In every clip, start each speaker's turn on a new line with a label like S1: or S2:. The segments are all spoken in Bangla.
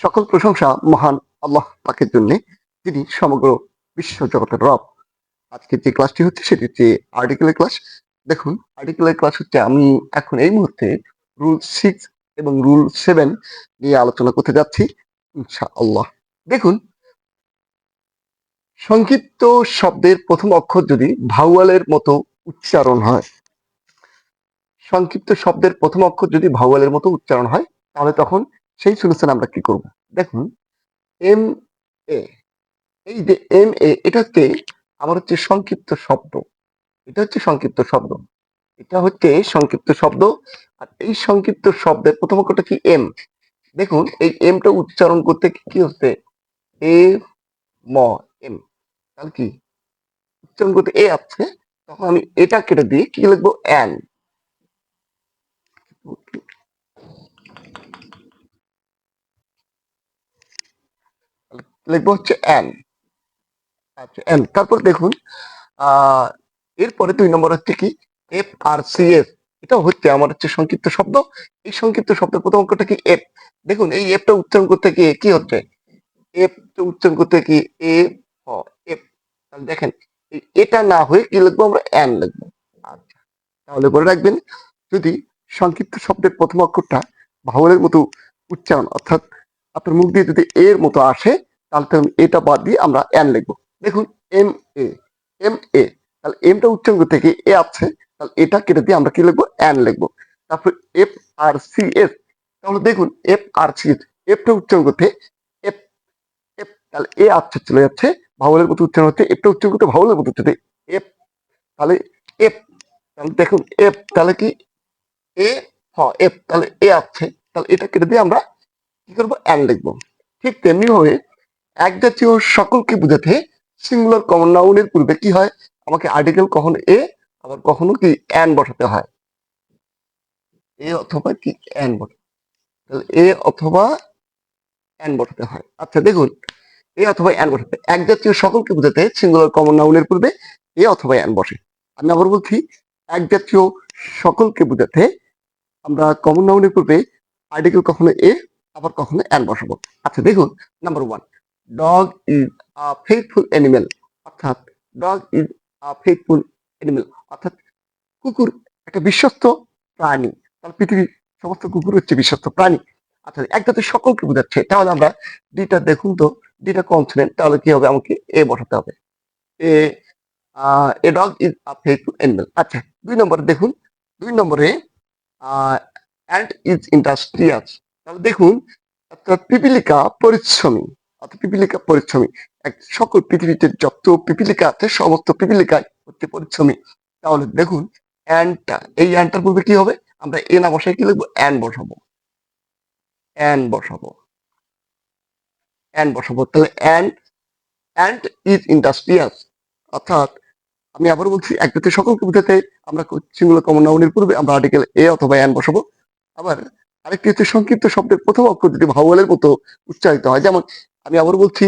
S1: সকল প্রশংসা মহান আল্লাহ পাকের জন্য, যিনি সমগ্র বিশ্ব জগতের রব। আজকে যে ক্লাসটি হচ্ছে সেটি হচ্ছে আর্টিকেলের ক্লাস। দেখুন, আর্টিকেলের ক্লাস হচ্ছে আমি এখন এই মুহূর্তে রুল 6 এবং রুল 7 নিয়ে আলোচনা করতে যাচ্ছি ইনশাআল্লাহ। দেখুন, সংক্ষিপ্ত শব্দের প্রথম অক্ষর যদি ভাওয়ালের মতো উচ্চারণ হয়, সংক্ষিপ্ত শব্দের প্রথম অক্ষর যদি ভাওয়ালের মতো উচ্চারণ হয়, তাহলে তখন সেই সলিউশন আমরা কি করব? দেখুন, এম এ, এই যে এম এ, এটা হচ্ছে আমার হচ্ছে সংক্ষিপ্ত শব্দ। এটা হচ্ছে সংক্ষিপ্ত শব্দ। এটা হচ্ছে সংক্ষিপ্ত শব্দ। আর এই সংক্ষিপ্ত শব্দের প্রথম অক্ষরটা কি? এম। দেখুন, এই এমটা উচ্চারণ করতে কি কি হচ্ছে? এ ম এম। তাহলে কি উচ্চারণ করতে এ আছে, তখন আমি এটা কেটে দিয়ে কি লিখবো? অ্যান। লিখবো হচ্ছে অ্যান। আচ্ছা, অ্যান। তারপর দেখুন, আহ এরপরে 2 নম্বর হচ্ছে কি? F R C S. এটা হচ্ছে আমার হচ্ছে সংক্ষিপ্ত শব্দ। এই সংক্ষিপ্ত শব্দের প্রথম অক্ষরটা কি? এফ। দেখুন, এই এফটা উচ্চারণ করতে গিয়ে কি হচ্ছে? এফ টা উচ্চারণ করতে কি? এ হ এফ। তাহলে দেখেন, এটা না হয়ে কি লিখবো? আমরা অ্যান লিখবো। আচ্ছা, তাহলে বলে রাখবেন, যদি সংক্ষিপ্ত শব্দের প্রথম অক্ষরটা ভাওয়ালের মতো উচ্চারণ, অর্থাৎ আপনার মুখ দিয়ে যদি এর মতো আসে, তাহলে তখন এটা বাদ দিয়ে আমরা অ্যান লিখবো। দেখুন, এম এ, এম এ। তাহলে এমটা উচ্চারণ করতে গিয়ে এ আছে, তাহলে এটা কেটে দিয়ে আমরা কি লিখবো? অ্যান লিখবো। তারপর এফ আর সি এস। তাহলে দেখুন, এফ আর সি এস, এফটা উচ্চারণ করতে এফ এফ, তাহলে এ আচ্ছা চলে যাচ্ছে, ভাওয়ালের মতো উচ্চারণ হচ্ছে, এফটা উচ্চারণ করতে ভাওয়ালের মতো উচ্চারণ এফ। তাহলে এফ, তাহলে দেখুন এফ, তাহলে কি? এ হ এফ, তাহলে এ আছে, তাহলে এটা কেটে দিয়ে আমরা কি করবো? অ্যান লিখবো। ঠিক তেমনি ভাবে এক জাতীয় সকলকে বোঝাতে সিঙ্গুলার কমন নাউনের পূর্বে কি হয়? আমাকে আর্টিকেল কখনো এ, আবার কখনো কি অ্যান বসাতে হয়। এ অথবা কি অ্যান বসাতে, তাহলে এ অথবা অ্যান বসাতে হয়। আচ্ছা দেখুন, এ অথবা অ্যান বসাতে এক জাতীয় সকলকে বোঝাতে সিঙ্গুলার কমন নাউনের পূর্বে এ অথবা অ্যান বসে। আমি আবার বলছি, এক জাতীয় সকলকে বোঝাতে আমরা কমন নাউনের পূর্বে আর্টিকেল কখনো এ, আবার কখনো অ্যান বসাবো। আচ্ছা দেখুন, number 1, dog is a faithful animal. অর্থাৎ dog is a faithful animal, অর্থাৎ কুকুর একটা বিশ্বস্ত প্রাণী। তাহলে পৃথিবীর সমস্ত কুকুর হচ্ছে বিশ্বস্ত প্রাণী। আচ্ছা, এক জাতীয় সকলকে বোঝাচ্ছে, তাহলে আমরা দুইটা দেখুন তো, দুইটা কনসোনেন্ট, তাহলে কি হবে? আমাকে এ বসাতে হবে। A, a dog is a faithful animal. আচ্ছা, 2 নম্বরে দেখুন, 2 নম্বরে অ্যান্ড ইজ ইন্ডাস্ট্রিয়াস। তাহলে দেখুন, অর্থাৎ পিপিলিকা পরিশ্রমী, অর্থাৎ পিপিলিকা পরিশ্রমী। এক সকল পৃথিবীতে যত পিপিলিকা আছে, সমস্ত পিপিলিকাই হচ্ছে পরিশ্রমী। তাহলে দেখুন, অ্যান্ডটা, এই অ্যান্ডটার পূর্বে কি হবে? আমরা এ না বসাই কি লিখবো? অ্যান বসাবো। অ্যান বসাবো, অ্যান বসাবো। তাহলে অ্যান্ড ইজ ইন্ডাস্ট্রিয়াস, অর্থাৎ আমি আবার বলছি, এক জাতীয় সকলকে বোঝাতে আমরা সিঙ্গুলার কমন নাউনের পূর্বে আমরা আর্টিকেল এ অথবা অ্যান বসাবো। আবার আরেকটি হচ্ছে সংক্ষিপ্ত শব্দের প্রথম অক্ষর যদি ভাওয়ালের মতো উচ্চারিত হয়, যেমন আমি আবার বলছি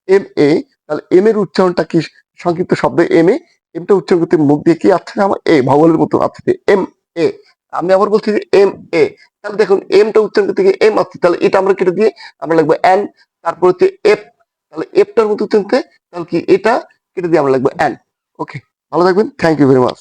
S1: এম এ, তাহলে এম এর উচ্চারণটা কি? সংক্ষিপ্ত শব্দ এম এ, এমটা উচ্চারণ করতে মুখ দিয়ে কি আসছে? আমার এ, ভাওয়ালের মতো আসছে এম এ। আমি আবার বলছি যে এম এ, তাহলে দেখুন এমটা উচ্চারণ করতে গিয়ে এম আসছে, তাহলে এটা আমরা কেটে দিয়ে আমরা লিখবো অ্যান। তারপর হচ্ছে এফ, তাহলে এফটার মতো উচ্চারণ করতে, তাহলে কি এটা কেটে দিয়ে আমরা লিখবো অ্যান। ওকে, ভালো থাকবেন। Thank you very much.